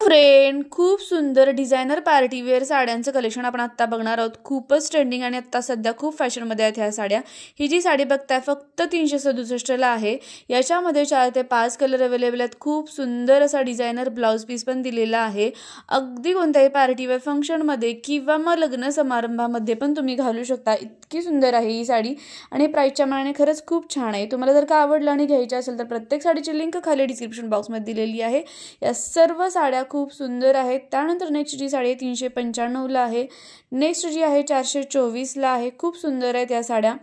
Friend, खूप सुंदर designer party wear साड्यांचं कलेक्शन आपण आत्ता बघणार आहोत। खूपच ट्रेंडिंग आणि आत्ता सध्या खूप फॅशनमध्ये आहेत ह्या साड्या। ही जी साडी बघताय फक्त 367 ला आहे। याच्यामध्ये 4 ते 5 कलर अवेलेबल आहेत। खूप सुंदर असा डिझायनर ब्लाउज पीस पण दिलेला आहे। अगदी कोणत्याही पार्टी वेअर फंक्शनमध्ये किंवा मग लग्न समारंभामध्ये पण तुम्ही घालू शकता। इतकी सुंदर आहे ही साडी आणि प्राइसच्या मानाने खरंच खूप छान आहे। तुम्हाला जर का आवडलं आणि घ्यायची असेल तर प्रत्येक साडीची लिंक खाली डिस्क्रिप्शन बॉक्समध्ये दिलेली आहे। या सर्व साड्या खूप सुंदर आहेत। त्यानंतर नेक्स्ट जी साडी 395 ला आहे। नेक्स्ट जी आहे 424 ला आहे। खूप सुंदर आहेत या साड्या।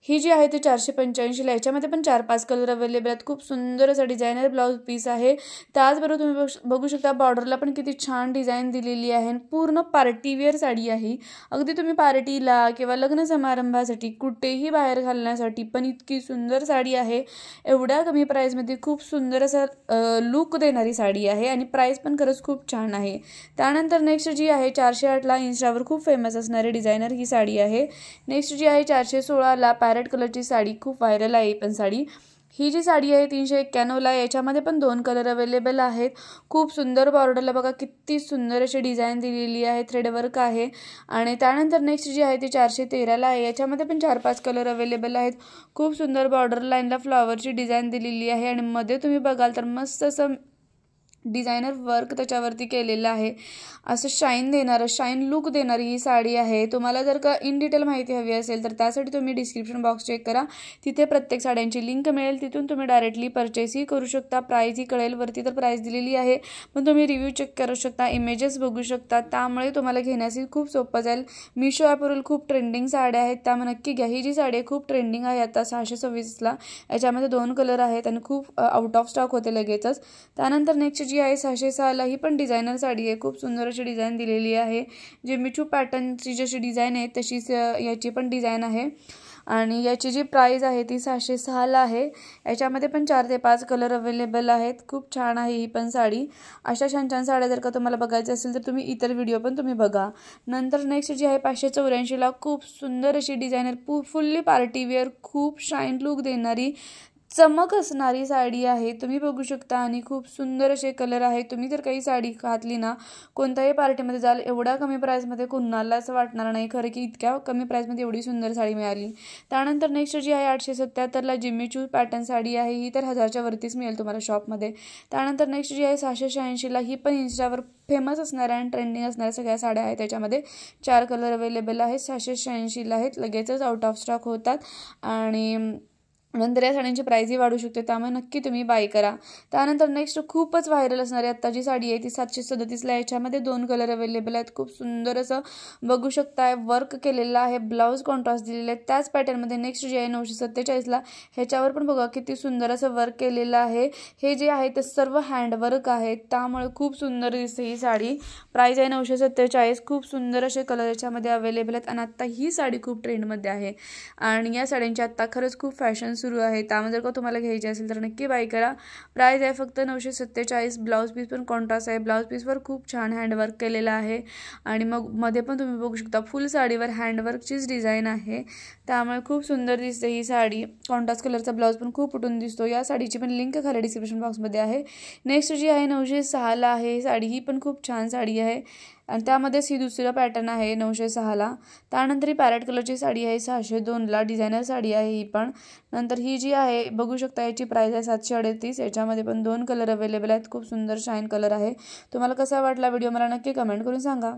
ही जी आहे ती 485 ला। याच्यामध्ये पण 4-5 कलर अवेलेबल आहेत। खूप सुंदर असा डिझायनर ब्लाउज पीस आहे। त्याचबरोबर तुम्ही बघू शकता बॉर्डरला पण किती छान डिझाइन दिलेली आहे। पूर्ण पार्टी वेअर साडी आहे। अगदी तुम्ही पार्टीला किंवा लग्न समारंभासाठी कुठेही बाहेर घालण्यासाठी पण इतकी सुंदर साडी आहे। एवढ्या कमी प्राइसमध्ये खूप सुंदर असा लुक देणारी साडी आहे आणि प्राइस पण खरंच खूप छान आहे। त्यानंतर नेक्स्ट जी आहे 408 ला इन्स्टावर खूप फेमस असणारी डिझायनर ही साडी आहे। नेक्स्ट जी आहे 416 ला पॅरेट कलरची साडी, खूप व्हायरल आहे पण साडी। ही जी साडी आहे 391 ला। याच्यामध्ये पण 2 कलर अवेलेबल आहेत। खूप सुंदर बॉर्डरला बघा किती सुंदर अशी डिझाइन दिलेली आहे, थ्रेड वर्क आहे। आणि त्यानंतर नेक्स्ट जी आहे ती 413 ला आहे। याच्यामध्ये पण 4-5 कलर अवेलेबल आहेत। खूप सुंदर बॉर्डर लाईनला फ्लॉवरची डिझाइन दिलेली आहे आणि मध्ये तुम्ही बघाल तर मस्त असं डिझायनर वर्क त्याच्यावरती केलेलं आहे। असं शाईन लुक देणारी ही साडी आहे। तुम्हाला जर का इन डिटेल माहिती हवी असेल तर त्यासाठी तुम्ही डिस्क्रिप्शन बॉक्स चेक करा, तिथे प्रत्येक साड्यांची लिंक मिळेल, तिथून तुम्ही डायरेक्टली परचेसही करू शकता। प्राइसही कळेल, वरती तर प्राइस दिलेली आहे पण तुम्ही रिव्ह्यू चेक करू शकता, इमेजेस बघू शकता, त्यामुळे तुम्हाला घेण्यासाठी खूप सोपं जाईल। मिशो ॲपवरील खूप ट्रेंडिंग साड्या आहेत, त्यामुळे नक्की घ्या। ही जी साडी आहे खूप ट्रेंडिंग आहे आता 626 ला। याच्यामध्ये 2 कलर आहेत आणि खूप आउट ऑफ स्टॉक होते लगेचच। त्यानंतर नेक्स्ट जी आहे 606 ला, ही पण डिझायनर साडी आहे। खूप सुंदर अशी डिझाइन दिलेली आहे। जिमीचू पॅटर्नची जशी डिझाइन आहे तशीच याची पण डिझाइन आहे आणि याची जी प्राइस आहे ती 606 ला आहे। याच्यामध्ये पण 4 ते 5 कलर अवेलेबल आहेत। खूप छान आहे ही पण साडी। अशा छान छान साड्या जर का तुम्हाला बघायचं असेल तर तुम्ही इतर व्हिडिओ पण तुम्ही बघा। नंतर नेक्स्ट जी आहे 584 ला, खूप सुंदर अशी डिझायनर फुल्ली पार्टी वेअर, खूप शाईन लुक देणारी, चमक असणारी साडी आहे। तुम्ही बघू शकता आणि खूप सुंदर असे कलर आहे। तुम्ही जर काही साडी घातली ना कोणत्याही पार्टीमध्ये जाल, एवढ्या कमी प्राइसमध्ये कुणालाच वाटणार नाही खरं की इतक्या कमी प्राइसमध्ये एवढी सुंदर साडी मिळाली। त्यानंतर नेक्स्ट जी आहे 877 ला जिमीचू पॅटर्न साडी आहे। ही तर 1000च्या वरतीच मिळेल तुम्हाला शॉपमध्ये। त्यानंतर नेक्स्ट जी आहे 686 ला, ही पण इन्स्टावर फेमस असणाऱ्या आणि ट्रेंडिंग असणाऱ्या सगळ्या साड्या आहेत। त्याच्यामध्ये 4 कलर अवेलेबल आहेत। 686 ला आहेत, लगेचच आउट ऑफ स्टॉक होतात आणि नंतर या साड्यांची प्राइसही वाढू शकते, त्यामुळे नक्की तुम्ही बाय करा। त्यानंतर नेक्स्ट खूपच व्हायरल असणारी आत्ता जी साडी आहे ती 737 ला। याच्यामध्ये 2 कलर अवेलेबल आहेत। खूप सुंदर असं बघू शकताय वर्क केलेलं आहे, ब्लाउज कॉन्ट्रास्ट दिलेले आहेत त्याच पॅटर्नमध्ये। नेक्स्ट जी आहे 947 ला, ह्याच्यावर पण बघा किती सुंदर असं वर्क केलेलं आहे। हे जे आहे ते सर्व हँडवर्क आहे, त्यामुळे खूप सुंदर दिसते ही साडी। प्राइस आहे 947। खूप सुंदर असे कलर याच्यामध्ये अवेलेबल आहेत आणि आत्ता ही साडी खूप ट्रेंडमध्ये आहे आणि या साड्यांची आत्ता खरंच खूप फॅशन सुरू आहे, त्यामुळे जर का तुम्हाला घ्यायची असेल तर नक्की बाय करा। प्राइस आहे फक्त 947। ब्लाउज पीस पण कॉन्ट्रास्ट आहे, ब्लाउज पीसवर खूप छान हँडवर्क केलेलं आहे आणि मग मध्ये पण तुम्ही बघू शकता फुल साडीवर हँडवर्कचीच डिझाइन आहे, त्यामुळे खूप सुंदर दिसते ही साडी। कॉन्ट्रास्ट कलरचा ब्लाउज पण खूप उठून दिसतो। या साडीची पण लिंक खाली डिस्क्रिप्शन बॉक्समध्ये आहे। नेक्स्ट जी आहे 906 ला आहे साडी, ही पण खूप छान साडी आहे आणि त्यामध्येच ही दुसरं पॅटर्न आहे 906 ला। त्यानंतर ही पॅरेट कलरची साडी आहे 602 ला, डिझायनर साडी आहे ही पण। नंतर ही जी आहे बघू शकता याची प्राइस आहे 738। याच्यामध्ये पण 2 कलर अवेलेबल आहेत। खूप सुंदर शाईन कलर आहे। तुम्हाला कसा वाटला व्हिडिओ मला नक्की कमेंट करून सांगा।